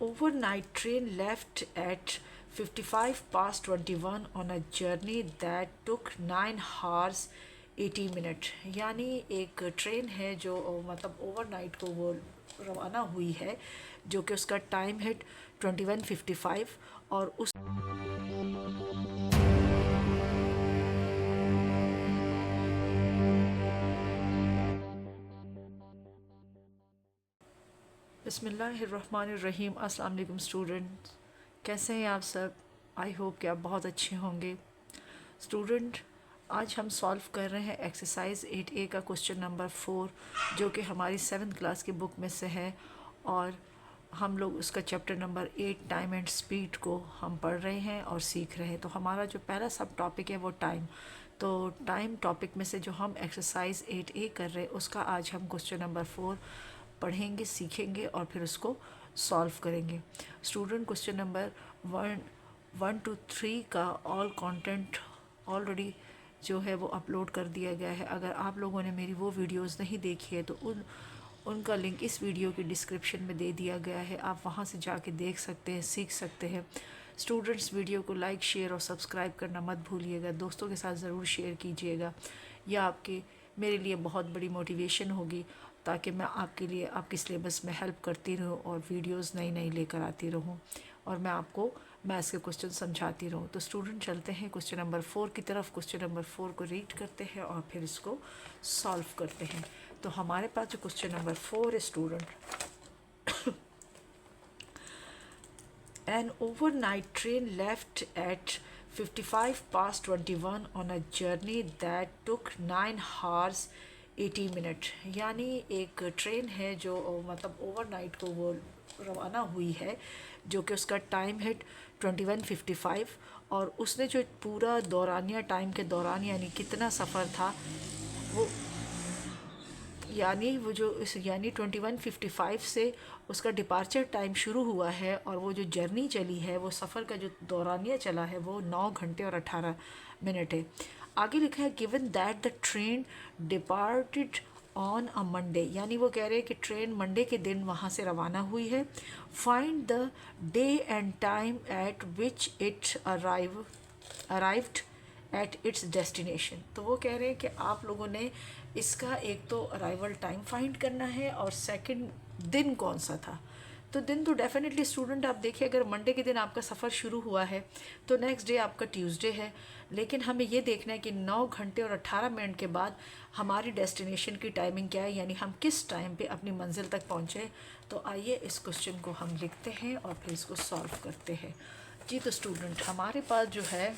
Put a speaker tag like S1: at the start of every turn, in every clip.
S1: overnight train left at 55 past 21 on a journey that took 9 hours 80 minute. यानी एक train है जो मतलब ओवरनाइट को वो रवाना हुई है, जो कि उसका टाइम है 21:55 और उस बिस्मिल्लाहिर्रहमानिर्रहीम। अस्सलाम वालेकुम स्टूडेंट, कैसे हैं आप सब? आई होप कि आप बहुत अच्छे होंगे। स्टूडेंट, आज हम सॉल्व कर रहे हैं एक्सरसाइज 8A का क्वेश्चन नंबर 4, जो कि हमारी 7th क्लास की बुक में से है, और हम लोग उसका chapter number 8 time and speed को हम पढ़ रहे हैं और सीख रहे हैं। तो हमारा जो पहला सब टॉपिक है वो टाइम। तो टाइम टॉपिक में से जो हम एक्सरसाइज 8A कर रहे हैं उसका आज हम क्वेश्चन नंबर 4 पढ़ेंगे, सीखेंगे और फिर उसको सॉल्व करेंगे। स्टूडेंट, क्वेश्चन नंबर 1 to 3 का ऑल कंटेंट ऑलरेडी जो है वो अपलोड कर दिया गया है। अगर आप लोगों ने मेरी वो वीडियोस नहीं देखी है तो उनका लिंक इस वीडियो की डिस्क्रिप्शन में दे दिया गया है, आप वहाँ से जाके देख सकते हैं, सीख सकते हैं। स्टूडेंट्स, वीडियो को लाइक, शेयर और सब्सक्राइब करना मत भूलिएगा। दोस्तों के साथ ज़रूर शेयर कीजिएगा। यह मेरे लिए बहुत बड़ी मोटिवेशन होगी, ताकि मैं आपके लिए आपके सिलेबस में हेल्प करती रहूँ और वीडियोस नई नई लेकर आती रहूँ और मैं आपको मैथ्स के क्वेश्चन समझाती रहूँ। तो स्टूडेंट, चलते हैं क्वेश्चन नंबर 4 की तरफ। क्वेश्चन नंबर 4 को रीड करते हैं और फिर इसको सॉल्व करते हैं। तो हमारे पास जो क्वेश्चन नंबर 4 है student, An overnight train left at 55 past 21 on a journey that took 9 hours 80 minute. यानी एक ट्रेन है जो मतलब ओवरनाइट को वो रवाना हुई है, जो कि उसका टाइम है 21:55 और उसने जो पूरा दौरानिया टाइम के दौरान यानी कितना सफ़र था वो यानी 21:55 से उसका डिपार्चर टाइम शुरू हुआ है और वो जो जर्नी चली है, वो सफ़र का जो दौरानिया चला है वो 9 घंटे और 18 मिनट है। आगे लिखा है given that the train departed on a Monday, यानी वो कह रहे हैं कि ट्रेन मंडे के दिन वहाँ से रवाना हुई है। Find the day and time eight which it arrived at its destination. तो वो कह रहे हैं कि आप लोगों ने इसका एक तो अराइवल टाइम फाइंड करना है और सेकंड दिन कौन सा था। तो दिन तो डेफिनेटली स्टूडेंट आप देखिए, अगर मंडे के दिन आपका सफ़र शुरू हुआ है तो नेक्स्ट डे आपका ट्यूसडे है, लेकिन हमें ये देखना है कि 9 घंटे और 18 मिनट के बाद हमारी डेस्टिनेशन की टाइमिंग क्या है, यानी हम किस टाइम पे अपनी मंजिल तक पहुँचे। तो आइए इस क्वेश्चन को हम लिखते हैं और फिर इसको सॉल्व करते हैं। जी, तो स्टूडेंट, हमारे पास जो है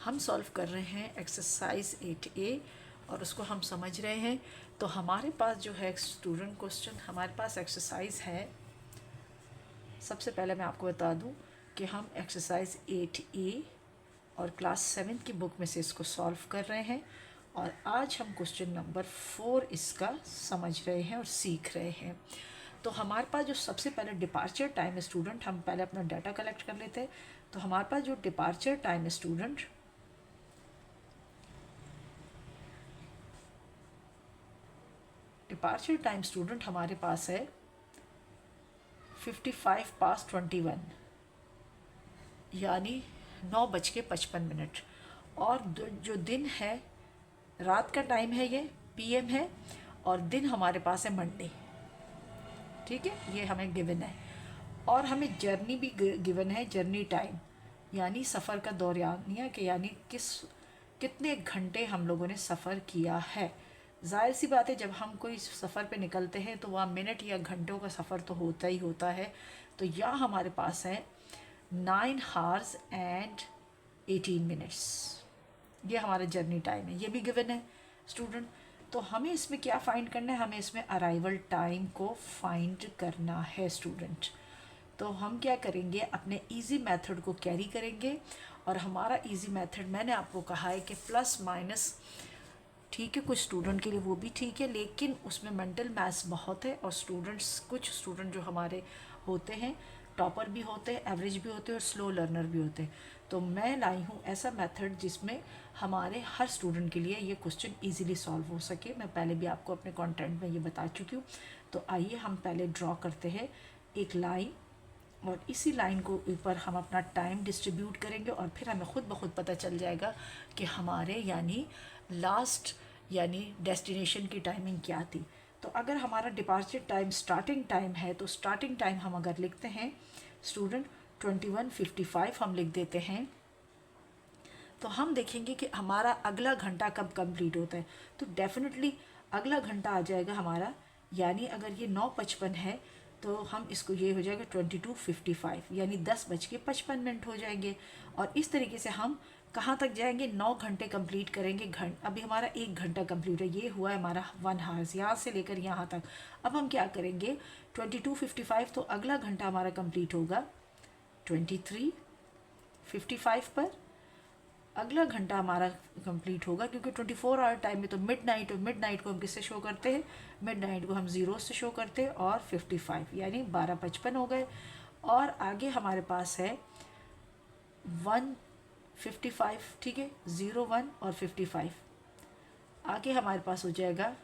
S1: हम सॉल्व कर रहे हैं एक्सरसाइज 8A और उसको हम समझ रहे हैं। तो हमारे पास जो है स्टूडेंट क्वेश्चन, हमारे पास एक्सरसाइज है। सबसे पहले मैं आपको बता दूं कि हम एक्सरसाइज 8A और क्लास 7 की बुक में से इसको सॉल्व कर रहे हैं और आज हम क्वेश्चन नंबर 4 इसका समझ रहे हैं और सीख रहे हैं। तो हमारे पास जो सबसे पहले डिपार्चर टाइम है स्टूडेंट, हम पहले अपना डाटा कलेक्ट कर लेते हैं। तो हमारे पास जो डिपार्चर टाइम है स्टूडेंट, डिपार्चर टाइम स्टूडेंट हमारे पास है 55 पास्ट 21, यानी 9:55। और जो दिन है, रात का टाइम है, ये PM है और दिन हमारे पास है मंडे। ठीक है, ये हमें गिवन है और हमें जर्नी भी गिवन है, जर्नी टाइम यानी सफ़र का दौरानिया के यानी कितने घंटे हम लोगों ने सफ़र किया है। जाहिर सी बात है, जब हम कोई सफ़र पे निकलते हैं तो वहाँ मिनट या घंटों का सफ़र तो होता ही होता है। तो यहाँ हमारे पास है 9 hours and 18 minutes, ये हमारा जर्नी टाइम है, ये भी गिवन है स्टूडेंट। तो हमें इसमें क्या फ़ाइंड करना है, हमें इसमें अराइवल टाइम को फाइंड करना है स्टूडेंट। तो हम क्या करेंगे, अपने इजी मेथड को कैरी करेंगे और हमारा इजी मेथड मैंने आपको कहा है कि प्लस माइनस, ठीक है, कुछ स्टूडेंट के लिए वो भी ठीक है, लेकिन उसमें मेंटल मैथ्स बहुत है और कुछ स्टूडेंट जो हमारे होते हैं टॉपर भी होते हैं, एवरेज भी होते हैं और स्लो लर्नर भी होते हैं। तो मैं लाई हूँ ऐसा मेथड जिसमें हमारे हर स्टूडेंट के लिए ये क्वेश्चन इजीली सॉल्व हो सके। मैं पहले भी आपको अपने कंटेंट में ये बता चुकी हूँ। तो आइए हम पहले ड्रॉ करते हैं एक लाइन, और इसी लाइन को ऊपर हम अपना टाइम डिस्ट्रीब्यूट करेंगे और फिर हमें ख़ुद ब खुद पता चल जाएगा कि हमारे यानी लास्ट यानी डेस्टिनेशन की टाइमिंग क्या थी। तो अगर हमारा डिपार्चर टाइम स्टार्टिंग टाइम है तो स्टार्टिंग टाइम हम अगर लिखते हैं स्टूडेंट 21:55 हम लिख देते हैं, तो हम देखेंगे कि हमारा अगला घंटा कब कंप्लीट होता है। तो डेफिनेटली अगला घंटा आ जाएगा हमारा, यानी अगर ये 9:55 है तो हम इसको ये हो जाएगा 22:55 यानी 10:55 हो जाएंगे। और इस तरीके से हम कहाँ तक जाएंगे, 9 घंटे कंप्लीट करेंगे। अभी हमारा 1 घंटा कंप्लीट है, ये हुआ है हमारा 1 हावर्स यहाँ से लेकर यहाँ तक। अब हम क्या करेंगे 22:55, तो अगला घंटा हमारा कंप्लीट होगा 23:55 पर। अगला घंटा हमारा कंप्लीट होगा क्योंकि 24 आवर टाइम में तो मिडनाइट, और मिडनाइट को हम किससे शो करते हैं, मिडनाइट को हम 0 से शो करते हैं, और 55 यानी 12:55 हो गए। और आगे हमारे पास है 1:55, ठीक है, 0, 1 और 55। आगे हमारे पास हो जाएगा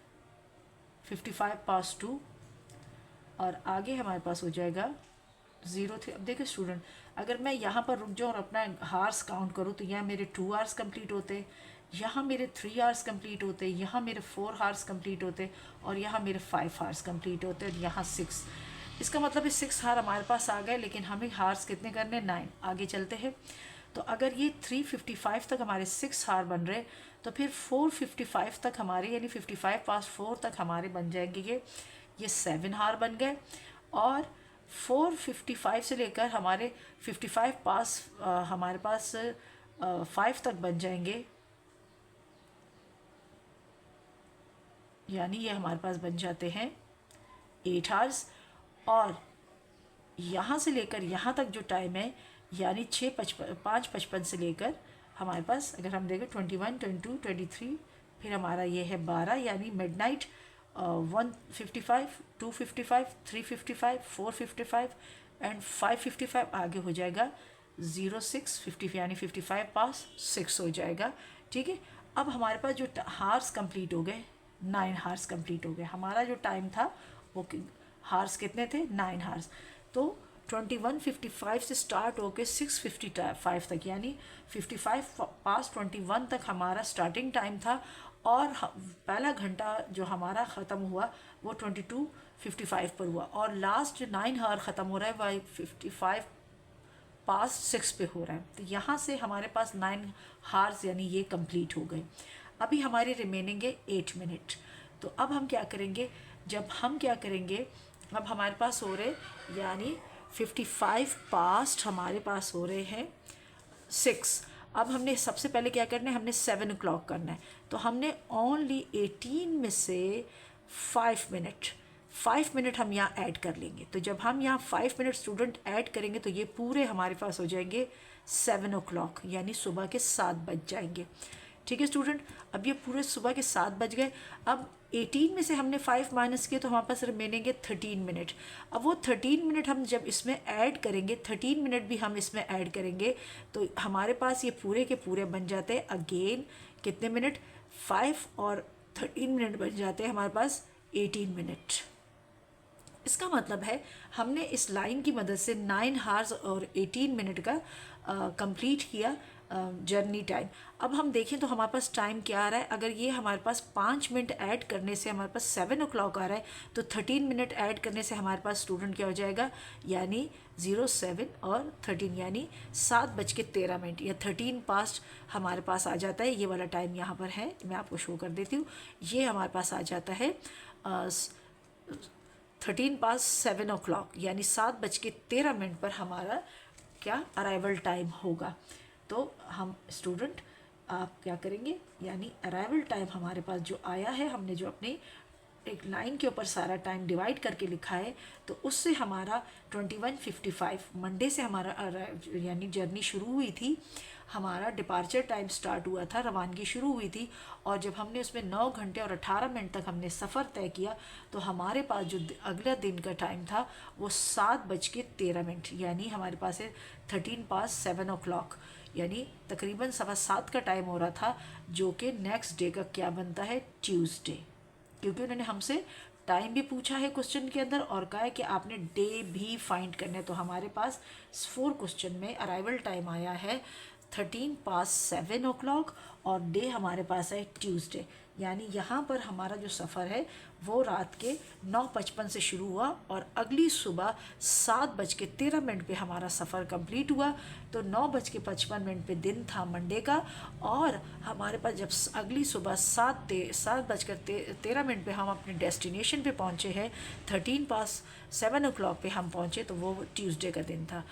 S1: 55:2, और आगे हमारे पास हो जाएगा 0:3। अब देखिए स्टूडेंट, अगर मैं यहाँ पर रुक जाऊँ और अपना हार्स काउंट करूँ तो यहाँ मेरे 2 आवर्स कंप्लीट होते, यहाँ मेरे 3 आवर्स कंप्लीट होते, यहाँ मेरे 4 आवर्स कंप्लीट होते, और यहाँ मेरे 5 आवर्स कंप्लीट होते, और यहाँ 6। इसका मतलब है 6 हार हमारे पास आ गए, लेकिन हमें हार्स कितने करने, 9। आगे चलते हैं, तो अगर ये 3:55 तक हमारे 6 हार बन रहे, तो फिर 4:55 तक हमारे यानी 55:4 तक हमारे बन जाएंगे ये 7 हार बन गए। और 4:55 से लेकर हमारे 55 पास हमारे पास 5 तक बन जाएंगे, यानी ये हमारे पास बन जाते हैं 8 आवर्स। और यहाँ से लेकर यहाँ तक जो टाइम है यानी 5:55 से लेकर हमारे पास अगर हम देखें 21, 22, 23, फिर हमारा ये है 12 यानी मिडनाइट, 1:55, 2:55, 3:55, 4:55 एंड 5:55। आगे हो जाएगा 06:50 यानी 55:6 हो जाएगा, ठीक है। अब हमारे पास जो हार्स कंप्लीट हो गए, 9 हार्स कंप्लीट हो गए। हमारा जो टाइम था वो हार्स कितने थे, 9 हार्स। तो 21:55 से स्टार्ट होके 6:55 तक यानी 55:21 तक हमारा स्टार्टिंग टाइम था, और पहला घंटा जो हमारा ख़त्म हुआ वो 22:55 पर हुआ, और लास्ट 9 हावर ख़त्म हो रहा है वह 55:6 पे हो रहा है। तो यहाँ से हमारे पास 9 हार्स यानी ये कंप्लीट हो गए। अभी हमारे रिमेनिंग है 8 मिनट। तो अब हम क्या करेंगे, अब हमारे पास हो रहे यानी 55 पास्ट हमारे पास हो रहे हैं 6। अब हमने सबसे पहले क्या करना है, हमने 7 o'clock करना है। तो हमने ओनली 18 में से 5 मिनट हम यहाँ ऐड कर लेंगे। तो जब हम यहाँ 5 मिनट स्टूडेंट ऐड करेंगे तो ये पूरे हमारे पास हो जाएंगे 7 o'clock यानी सुबह के 7 बज जाएंगे, ठीक है स्टूडेंट। अब ये पूरे सुबह के 7 बज गए। अब 18 में से हमने 5 माइनस किए तो हमारे पास रिमेनिंग है 13 मिनट। अब वो 13 मिनट हम जब इसमें ऐड करेंगे, 13 मिनट भी हम इसमें ऐड करेंगे, तो हमारे पास ये पूरे के पूरे बन जाते हैं अगेन कितने मिनट, 5 और 13 मिनट बन जाते हैं हमारे पास 18 मिनट। इसका मतलब है हमने इस लाइन की मदद से 9 हार्स और 18 मिनट का कंप्लीट किया जर्नी टाइम। अब हम देखें तो हमारे पास टाइम क्या आ रहा है, अगर ये हमारे पास 5 मिनट ऐड करने से हमारे पास 7 o'clock आ रहा है, तो 13 मिनट ऐड करने से हमारे पास स्टूडेंट क्या हो जाएगा, यानी 07 और 13 यानी 7:13 या 13 पास्ट हमारे पास आ जाता है। ये वाला टाइम यहाँ पर है, मैं आपको शो कर देती हूँ। ये हमारे पास आ जाता है 7 o'clock यानी 7:13 पर हमारा क्या अराइवल टाइम होगा। तो हम स्टूडेंट आप क्या करेंगे, यानी अराइवल टाइम हमारे पास जो आया है, हमने जो अपने एक लाइन के ऊपर सारा टाइम डिवाइड करके लिखा है, तो उससे हमारा 21:55 मंडे से हमारा यानी जर्नी शुरू हुई थी, हमारा डिपार्चर टाइम स्टार्ट हुआ था, रवानगी शुरू हुई थी, और जब हमने उसमें 9 घंटे और 18 मिनट तक हमने सफ़र तय किया, तो हमारे पास जो अगला दिन का टाइम था वो 7:13 यानी हमारे पास है 7 o'clock यानी तकरीबन 7:15 का टाइम हो रहा था, जो कि नेक्स्ट डे का क्या बनता है, ट्यूसडे, क्योंकि उन्होंने हमसे टाइम भी पूछा है क्वेश्चन के अंदर और कहा है कि आपने डे भी फाइंड करना है। तो हमारे पास 4 क्वेश्चन में अराइवल टाइम आया है 7:13 और डे हमारे पास है ट्यूसडे। यानी यहाँ पर हमारा जो सफ़र है वो रात के 9:55 से शुरू हुआ और अगली सुबह 7:13 पे हमारा सफ़र कंप्लीट हुआ। तो 9:55 पे दिन था मंडे का और हमारे पास जब अगली सुबह 7:13 पे हम अपने डेस्टिनेशन पे पहुँचे हैं 7:13 पे हम पहुँचे, तो वो ट्यूसडे का दिन था।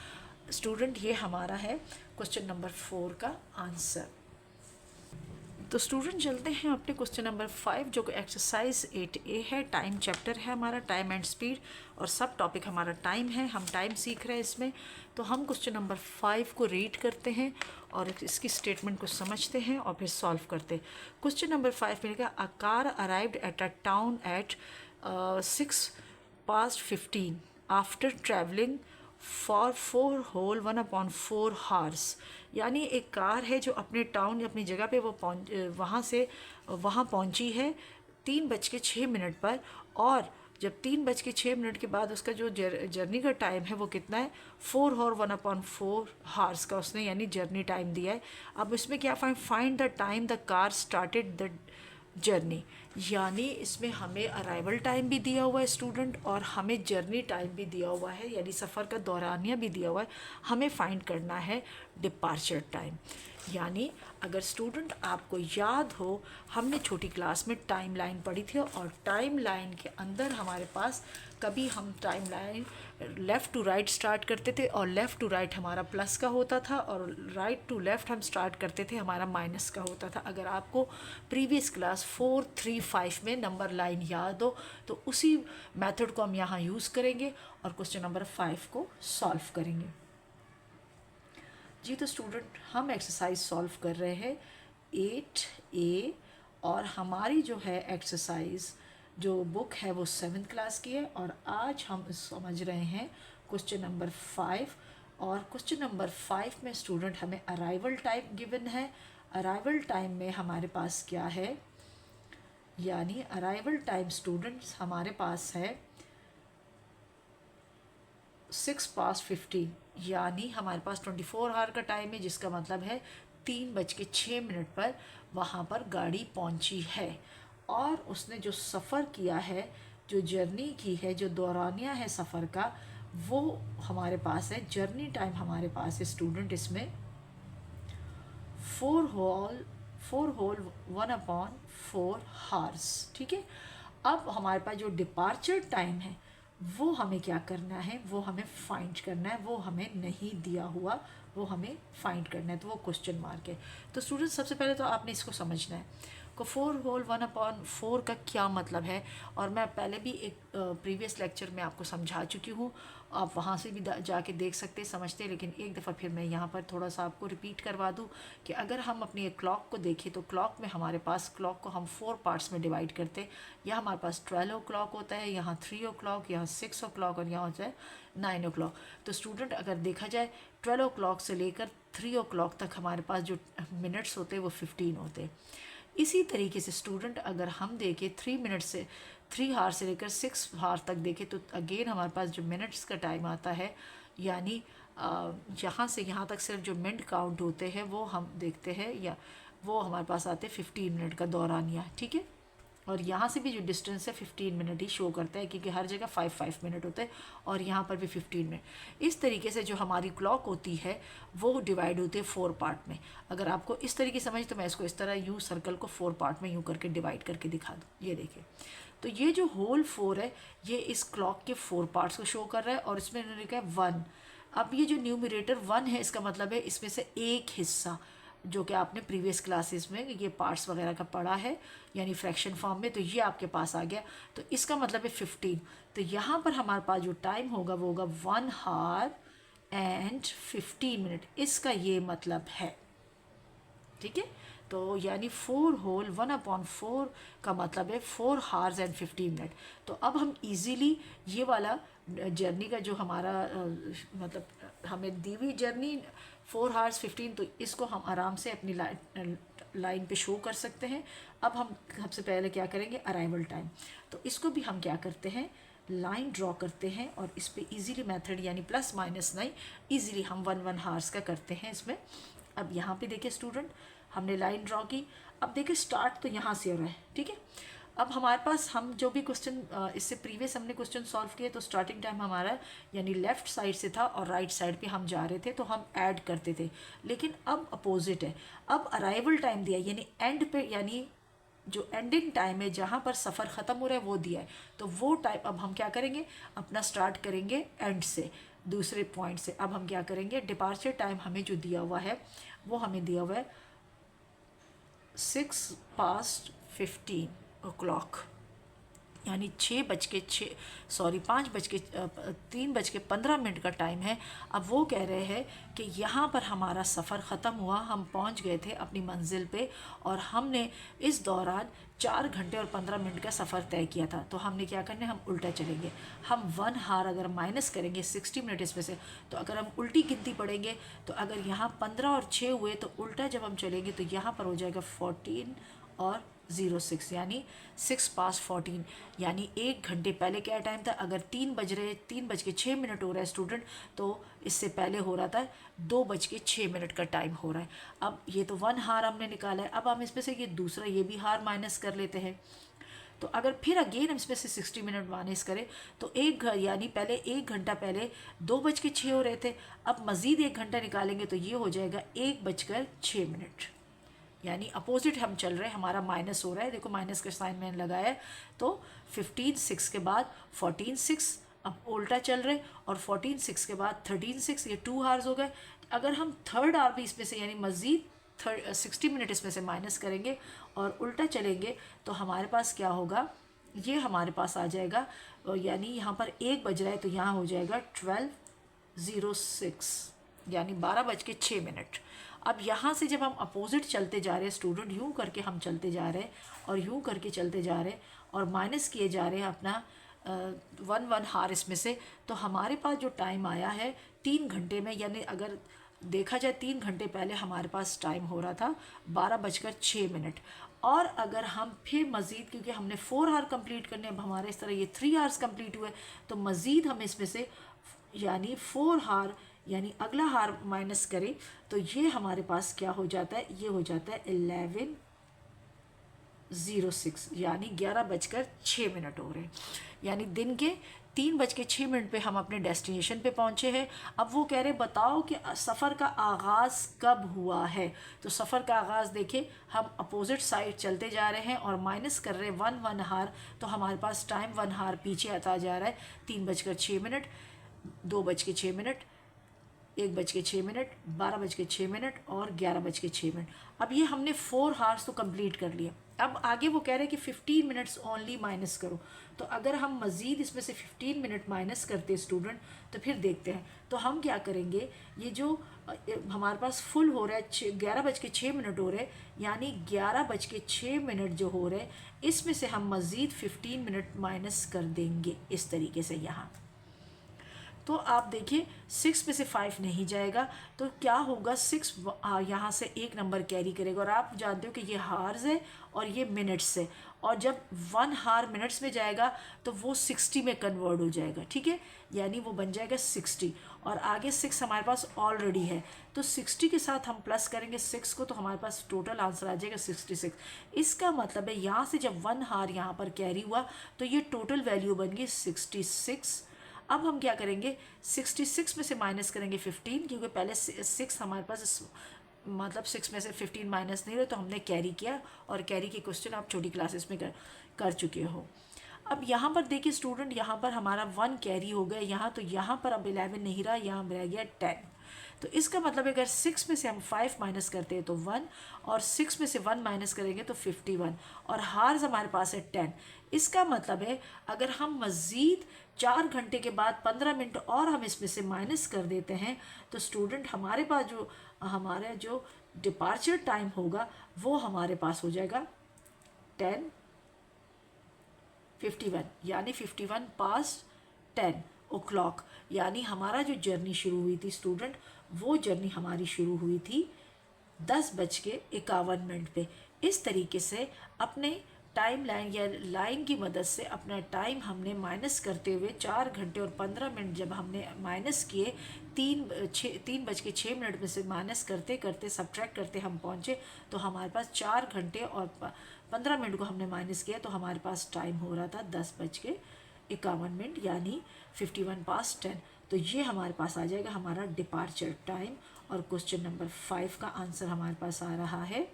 S1: स्टूडेंट, ये हमारा है क्वेश्चन नंबर 4 का आंसर। तो स्टूडेंट चलते हैं अपने क्वेश्चन नंबर 5 जो कि एक्सरसाइज 8A है। टाइम चैप्टर है हमारा, टाइम एंड स्पीड, और सब टॉपिक हमारा टाइम है। हम टाइम सीख रहे हैं इसमें। तो हम क्वेश्चन नंबर 5 को रीड करते हैं और इसकी स्टेटमेंट को समझते हैं और फिर सॉल्व करते हैं। क्वेश्चन नंबर 5 में लिखा, a car arrived at a town at 6:15 after travelling for 4 whole 1/4 hours. यानी एक कार है जो अपने टाउन या अपनी जगह पे वो वहाँ पहुँची है 3:06 पर, और जब 3:06 के बाद उसका जो जर्नी का टाइम है वो कितना है, 4 और 1/4 हार्स का उसने यानी जर्नी टाइम दिया है। अब इसमें क्या find the time the car started the journey. यानी इसमें हमें अराइवल टाइम भी दिया हुआ है स्टूडेंट और हमें जर्नी टाइम भी दिया हुआ है, यानी सफ़र का दौरानिया भी दिया हुआ है। हमें फाइंड करना है डिपार्चर टाइम। यानी अगर स्टूडेंट आपको याद हो, हमने छोटी क्लास में टाइम लाइन पढ़ी थी और टाइम लाइन के अंदर हमारे पास कभी हम time line left to right start करते थे और लेफ़्ट टू राइट हमारा प्लस का होता था और राइट टू लेफ़्ट हम स्टार्ट करते थे हमारा माइनस का होता था। अगर आपको प्रीवियस क्लास 4-3-5 में नंबर लाइन याद हो तो उसी मेथड को हम यहाँ यूज़ करेंगे और क्वेश्चन नंबर 5 को सॉल्व करेंगे। जी तो स्टूडेंट, हम एक्सरसाइज सॉल्व कर रहे हैं 8A और हमारी जो है एक्सरसाइज जो बुक है वो 7th क्लास की है और आज हम समझ रहे हैं क्वेश्चन नंबर 5। और क्वेश्चन नंबर 5 में स्टूडेंट हमें अराइवल टाइम गिवन है। अराइवल टाइम में हमारे पास क्या है, यानी अराइवल टाइम स्टूडेंट्स हमारे पास है 6:15, यानी हमारे पास 24 आवर का टाइम है, जिसका मतलब है 3:06 पर वहाँ पर गाड़ी पहुँची है और उसने जो सफ़र किया है, जो जर्नी की है, जो दौरानिया है सफ़र का, वो हमारे पास है। जर्नी टाइम हमारे पास है स्टूडेंट इसमें 4 होल 1/4 हार्स। ठीक है। अब हमारे पास जो डिपार्चर टाइम है वो हमें क्या करना है, वो हमें फाइंड करना है। वो हमें नहीं दिया हुआ, वो हमें फाइंड करना है, तो वो क्वेश्चन मार्क है। तो स्टूडेंट सबसे पहले तो आपने इसको समझना है को 4 होल 1/4 का क्या मतलब है, और मैं पहले भी एक प्रीवियस लेक्चर में आपको समझा चुकी हूँ। आप वहाँ से भी जाके देख सकते समझते, लेकिन एक दफ़ा फिर मैं यहाँ पर थोड़ा सा आपको रिपीट करवा दूँ कि अगर हम अपनी एक क्लॉक को देखें तो क्लॉक में हमारे पास, क्लॉक को हम 4 पार्ट्स में डिवाइड करते हैं। यहाँ हमारे पास 12 होता है, यहाँ 3, यहाँ 6 और यहाँ होता है 9। तो स्टूडेंट अगर देखा जाए 12 से लेकर 3 तक हमारे पास जो मिनट्स होते हैं वो 15 होते हैं। इसी तरीके से स्टूडेंट अगर हम देखें 3 हावर से लेकर 6 हावर तक देखें तो अगेन हमारे पास जो मिनट्स का टाइम आता है, यानी यहाँ से यहाँ तक सिर्फ जो मिनट काउंट होते हैं वो हम देखते हैं, या वो हमारे पास आते हैं 15 मिनट का दौरानिया। ठीक है। और यहाँ से भी जो डिस्टेंस है 15 मिनट ही शो करता है, क्योंकि हर जगह 5 मिनट होते हैं और यहाँ पर भी 15 मिनट। इस तरीके से जो हमारी क्लॉक होती है वो डिवाइड होती है 4 पार्ट में। अगर आपको इस तरीके समझ तो मैं इसको इस तरह यूँ सर्कल को 4 पार्ट में यूँ करके डिवाइड करके दिखा दूँ। ये देखिए, तो ये जो होल 4 है ये इस क्लॉक के 4 पार्ट्स को शो कर रहा है और इसमें इन्होंने लिखा है 1। अब ये जो न्यूमरेटर 1 है, इसका मतलब है इसमें से एक हिस्सा जो कि आपने प्रीवियस क्लासेस में ये पार्ट्स वगैरह का पढ़ा है, यानी फ्रैक्शन फॉर्म में, तो ये आपके पास आ गया। तो इसका मतलब है 15। तो यहाँ पर हमारे पास जो टाइम होगा वो होगा 1 हावर एंड 15 मिनट। इसका ये मतलब है। ठीक है। तो यानी 4 होल 1/4 का मतलब है 4 हावर्स एंड 15 मिनट। तो अब हम इजीली ये वाला जर्नी का जो हमारा मतलब हमें दी हुई जर्नी 4 हावर्स 15, तो इसको हम आराम से अपनी लाइन पे शो कर सकते हैं। अब हम सबसे पहले क्या करेंगे, अराइवल टाइम। तो इसको भी हम क्या करते हैं, लाइन ड्रॉ करते हैं और इस पे इजीली मेथड यानी प्लस माइनस नहीं, इजीली हम 1 हार्स का करते हैं इसमें। अब यहाँ पे देखिए स्टूडेंट, हमने लाइन ड्रॉ की। अब देखिए स्टार्ट तो यहाँ से हो रहा है, ठीक है। अब हमारे पास हम जो भी क्वेश्चन इससे प्रीवियस हमने क्वेश्चन सॉल्व किए तो स्टार्टिंग टाइम हमारा यानी लेफ़्ट साइड से था और राइट साइड पे हम जा रहे थे तो हम ऐड करते थे। लेकिन अब अपोजिट है, अब अराइवल टाइम दिया यानी एंड पे, यानी जो एंडिंग टाइम है जहाँ पर सफ़र ख़त्म हो रहा है वो दिया है। तो वो टाइम अब हम क्या करेंगे, अपना स्टार्ट करेंगे एंड से, दूसरे पॉइंट से। अब हम क्या करेंगे, डिपार्चर टाइम हमें जो दिया हुआ है वो हमें दिया हुआ है 5:15 यानी 3:15 का टाइम है। अब वो कह रहे हैं कि यहाँ पर हमारा सफ़र ख़त्म हुआ, हम पहुँच गए थे अपनी मंजिल पे और हमने इस दौरान 4 घंटे और 15 मिनट का सफ़र तय किया था। तो हमने क्या करना है, हम उल्टा चलेंगे। हम 1 हार अगर माइनस करेंगे 60 मिनट इसमें से, तो अगर हम उल्टी गिनती पढ़ेंगे तो अगर यहाँ 15 और 6 हुए तो उल्टा जब हम चलेंगे तो यहाँ पर हो जाएगा 14 और 06 यानी 6:14 यानी 1 घंटे पहले क्या टाइम था। अगर 3:06 हो रहा है स्टूडेंट, तो इससे पहले हो रहा था 2:06 का टाइम हो रहा है। अब ये तो 1 हार हमने निकाला है। अब हम इसमें से ये दूसरा ये भी हार माइनस कर लेते हैं। तो अगर फिर अगेन हम इसमें से 60 मिनट माइनस करें तो यानी पहले 1 घंटा पहले 2:06 हो रहे थे, अब मज़ीद 1 घंटा निकालेंगे तो ये हो जाएगा 1:06 यानी अपोजिट हम चल रहे हैं, हमारा माइनस हो रहा है। देखो माइनस का साइन मैंने लगाया है। तो 15:06 के बाद 14:06, अब उल्टा चल रहे और 14:06 के बाद 13:06, ये 2 हार्स हो गए। अगर हम थर्ड आवर भी इसमें से यानी मज़ीद 60 मिनट इसमें से माइनस करेंगे और उल्टा चलेंगे तो हमारे पास क्या होगा, ये हमारे पास आ जाएगा यानी यहाँ पर 1 बज रहा है तो यहाँ हो जाएगा 12:06 यानी 12:06। अब यहाँ से जब हम अपोजिट चलते जा रहे हैं स्टूडेंट, यूँ करके हम चलते जा रहे हैं और यूँ करके चलते जा रहे हैं और माइनस किए जा रहे हैं अपना 1 हार इसमें से, तो हमारे पास जो टाइम आया है 3 घंटे में, यानी अगर देखा जाए 3 घंटे पहले हमारे पास टाइम हो रहा था 12:06। और अगर हम फिर मज़ीद, क्योंकि हमने 4 हार कंप्लीट करने, अब हमारे इस तरह ये 3 हार्स कंप्लीट हुए, तो मज़ीद हम इसमें से यानी 4 हार यानी अगला हार माइनस करें तो ये हमारे पास क्या हो जाता है, ये हो जाता है 11:06 यानी 11:06 हो रहे हैं। यानी दिन के 3:06 पे हम अपने डेस्टिनेशन पे पहुंचे हैं। अब वो कह रहे बताओ कि सफ़र का आगाज़ कब हुआ है। तो सफ़र का आगाज़ देखिए, हम अपोजिट साइड चलते जा रहे हैं और माइनस कर रहे हैं 1 हार, तो हमारे पास टाइम 1 हार पीछे आता जा रहा है। 3:06, 2:06, 1:06, 12:06 और 11:06। अब ये हमने 4 हार्स तो कंप्लीट कर लिए। अब आगे वो कह रहे हैं कि 15 मिनट्स ओनली माइनस करो। तो अगर हम मज़ीद इसमें से 15 मिनट माइनस करते हैं स्टूडेंट, तो फिर देखते हैं। तो हम क्या करेंगे, ये जो हमारे पास फुल हो रहा है 11:06 हो रहे हैं, यानी 11:06 जो हो रहे हैं इसमें से हम मज़ीद 15 मिनट माइनस कर देंगे इस तरीके से यहाँ। तो आप देखिए 6 में से 5 नहीं जाएगा तो क्या होगा, 6 यहाँ से 1 नंबर कैरी करेगा। और आप जानते हो कि ये हार्स है और ये मिनट्स है, और जब 1 हार मिनट्स में जाएगा तो वो 60 में कन्वर्ट हो जाएगा, ठीक है, यानी वो बन जाएगा 60। और आगे 6 हमारे पास ऑलरेडी है, तो 60 के साथ हम प्लस करेंगे 6 को, तो हमारे पास टोटल आंसर आ जाएगा 66। इसका मतलब है यहाँ से जब 1 हार यहाँ पर कैरी हुआ तो ये टोटल वैल्यू बन गई 66। अब हम क्या करेंगे, 66 में से माइनस करेंगे 15, क्योंकि पहले 6 हमारे पास मतलब 6 में से 15 माइनस नहीं रहे, तो हमने कैरी किया, और कैरी के क्वेश्चन आप छोटी क्लासेस में कर चुके हो। अब यहाँ पर देखिए स्टूडेंट, यहाँ पर हमारा 1 कैरी हो गया यहाँ, तो यहाँ पर अब 11 नहीं रहा, यहाँ रह गया 10। तो इसका मतलब अगर 6 में से हम 5 माइनस करते हैं तो 1, और 6 में से 1 माइनस करेंगे तो 51, और हार्स हमारे पास है 10। इसका मतलब है अगर हम मज़ीद 4 घंटे के बाद 15 मिनट और हम इसमें से माइनस कर देते हैं तो स्टूडेंट हमारे पास जो हमारा जो डिपार्चर टाइम होगा वो हमारे पास हो जाएगा 10:51 यानी 51:10 यानी हमारा जो जर्नी शुरू हुई थी स्टूडेंट, वो जर्नी हमारी शुरू हुई थी 10:51 पे। इस तरीके से अपने टाइम लाइन या लाइन की मदद से अपना टाइम हमने माइनस करते हुए 4 घंटे और 15 मिनट जब हमने माइनस किए, 3:06 में से माइनस करते करते सब्ट्रैक्ट करते हम पहुँचे, तो हमारे पास 4 घंटे और 15 मिनट को हमने माइनस किया, तो हमारे पास टाइम हो रहा था 10:51, यानी 10 तो ये हमारे पास आ जाएगा हमारा डिपार्चर टाइम। और क्वेश्चन नंबर 5 का आंसर हमारे पास आ रहा है,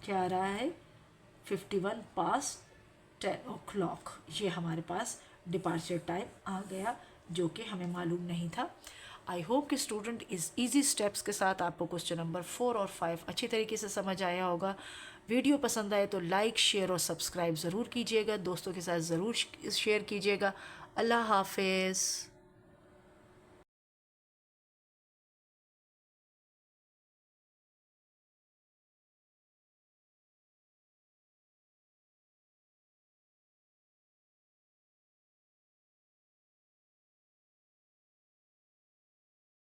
S1: क्या आ रहा है, 10 ये हमारे पास डिपार्चर टाइम आ गया, जो कि हमें मालूम नहीं था। आई होप कि स्टूडेंट इस इजी स्टेप्स के साथ आपको क्वेश्चन नंबर 4 और 5 अच्छी तरीके से समझ आया होगा। वीडियो पसंद आए तो लाइक, शेयर और सब्सक्राइब ज़रूर कीजिएगा, दोस्तों के साथ ज़रूर शेयर कीजिएगा। अल्लाह हाफिज़।